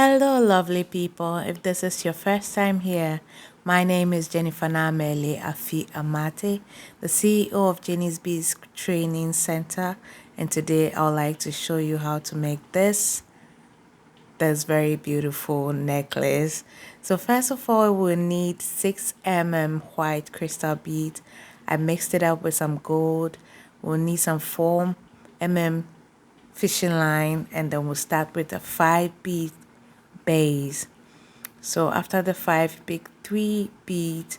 Hello, lovely people. If this is your first time here, my name is Jennifer Namele Afi Amate, the CEO of Jenny's Bees Training Center, and today I'd like to show you how to make this very beautiful necklace. So first of all, we'll need 6 white crystal beads. I mixed it up with some gold. We'll need some 4 fishing line, and then we'll start with a 5 bead base. So after the 5, you pick 3 beads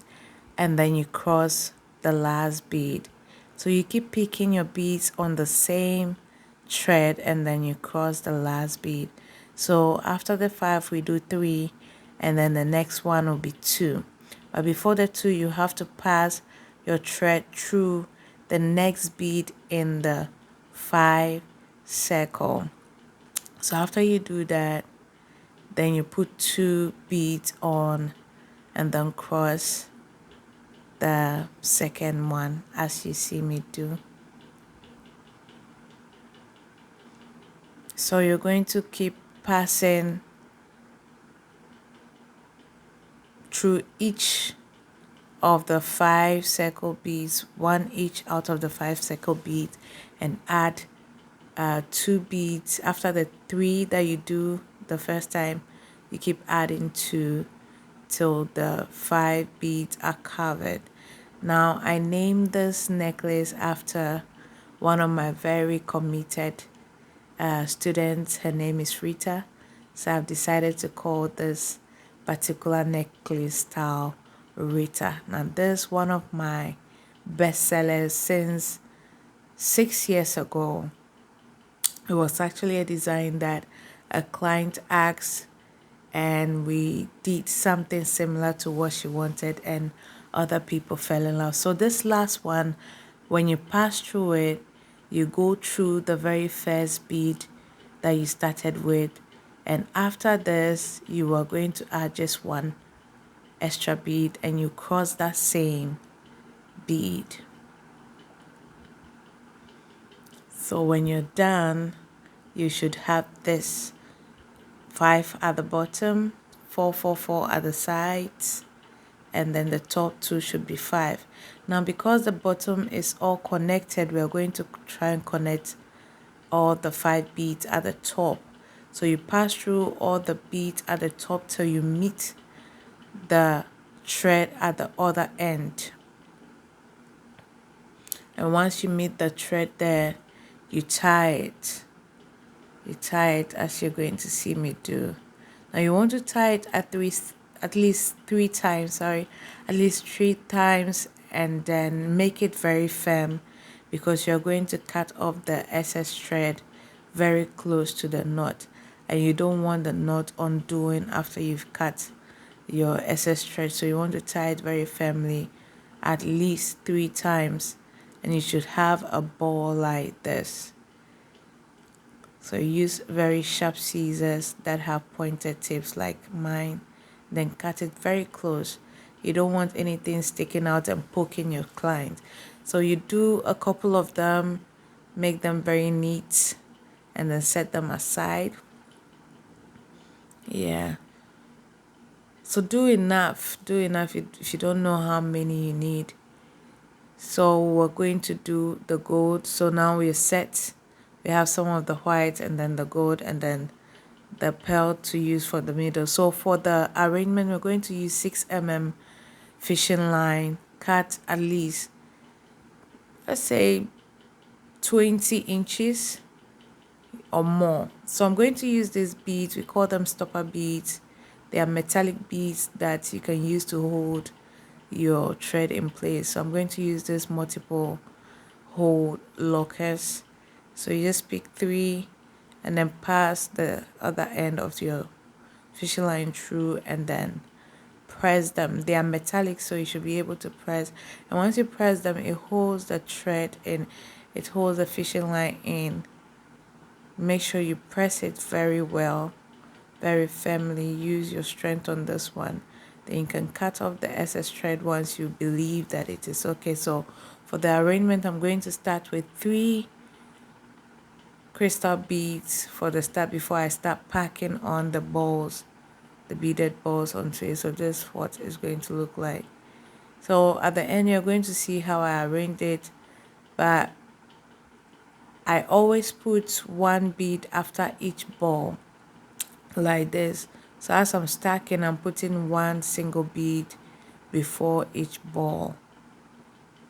and then you cross the last bead. So you keep picking your beads on the same thread and then you cross the last bead. So after the 5, we do 3 and then the next one will be 2. But before the 2, you have to pass your thread through the next bead in the 5 circle. So after you do that, then you put 2 beads on and then cross the second one as you see me do. So you're going to keep passing through each of the 5 circle beads, one each out of the 5 circle beads, and add 2 beads. After the 3 that you do the first time, you keep adding 2 till the 5 beads are covered. Now I named this necklace after one of my very committed students. Her name is Rita, so I've decided to call this particular necklace style RITA. Now this is one of my best sellers since 6 years ago. It was actually a design that a client asked and we did something similar to what she wanted and other people fell in love. So this last one, when you pass through it, you go through the very first bead that you started with, and after this you are going to add just 1 extra bead and you cross that same bead. So when you're done, you should have this 5 at the bottom, 4, 4, 4 at the sides, and then the top 2 should be 5. Now because the bottom is all connected, we are going to try and connect all the 5 beads at the top. So you pass through all the beads at the top till you meet the thread at the other end. And once you meet the thread there, you tie it. You tie it as you're going to see me do. Now you want to tie it at least 3 times, at least 3 times, and then make it very firm because you're going to cut off the excess thread very close to the knot, and you don't want the knot undoing after you've cut your excess thread. So you want to tie it very firmly at least 3 times, and you should have a ball like this. So use very sharp scissors that have pointed tips like mine, then cut it very close. You don't want anything sticking out and poking your client. So you do a couple of them, make them very neat, and then set them aside. Yeah. So do enough if you don't know how many you need. So we're going to do the gold. So now we're set. We have some of the white and then the gold and then the pearl to use for the middle. So for the arrangement, we're going to use 6 fishing line, cut at least, let's say 20 inches or more. So I'm going to use these beads. We call them stopper beads. They are metallic beads that you can use to hold your thread in place. So I'm going to use this multiple hold lockers. So you just pick 3 and then pass the other end of your fishing line through and then press them. They are metallic, so you should be able to press. And once you press them, it holds the thread in, it holds the fishing line in. Make sure you press it very well, very firmly. Use your strength on this one. Then you can cut off the excess thread once you believe that it is okay. So for the arrangement, I'm going to start with 3 crystal beads for the start before I start packing on the balls, the beaded balls onto it. So this is what it's going to look like. So at the end, you're going to see how I arranged it, but I always put one bead after each ball like this. So as I'm stacking, I'm putting one single bead before each ball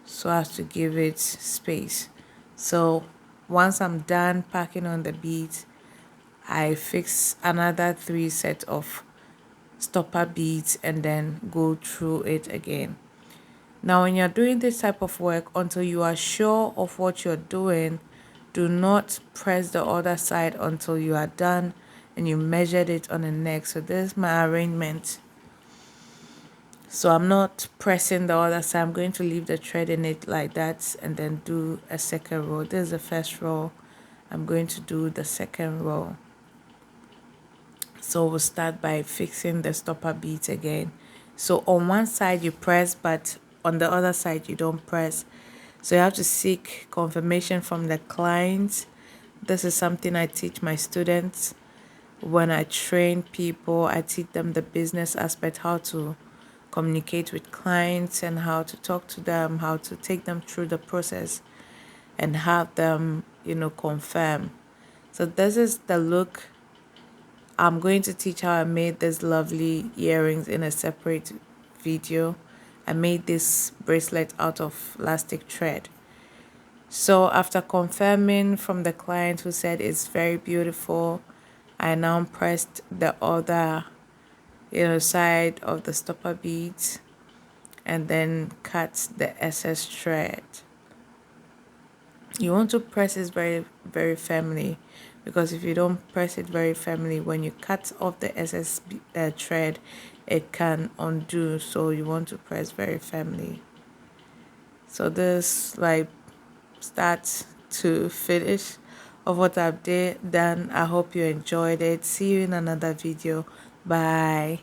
so as to give it space. So once I'm done packing on the beads, I fix another 3 sets of stopper beads and then go through it again. Now when you're doing this type of work, until you are sure of what you're doing, do not press the other side until you are done and you measured it on the neck. So this is my arrangement. So I'm not pressing the other side. I'm going to leave the thread in it like that and then do a second row. This is the first row. I'm going to do the second row. So we'll start by fixing the stopper beads again. So on one side you press, but on the other side you don't press. So you have to seek confirmation from the client. This is something I teach my students. When I train people, I teach them the business aspect, how to communicate with clients and how to talk to them, how to take them through the process and have them, confirm. So this is the look. I'm going to teach how I made these lovely earrings in a separate video. I made this bracelet out of elastic thread. So after confirming from the client who said it's very beautiful, I now pressed the other side of the stopper beads and then cut the excess thread. You want to press it very, very firmly, because if you don't press it very firmly, when you cut off the excess thread, it can undo. So you want to press very firmly. So this start to finish of what I've done. I hope you enjoyed it. See you in another video. Bye.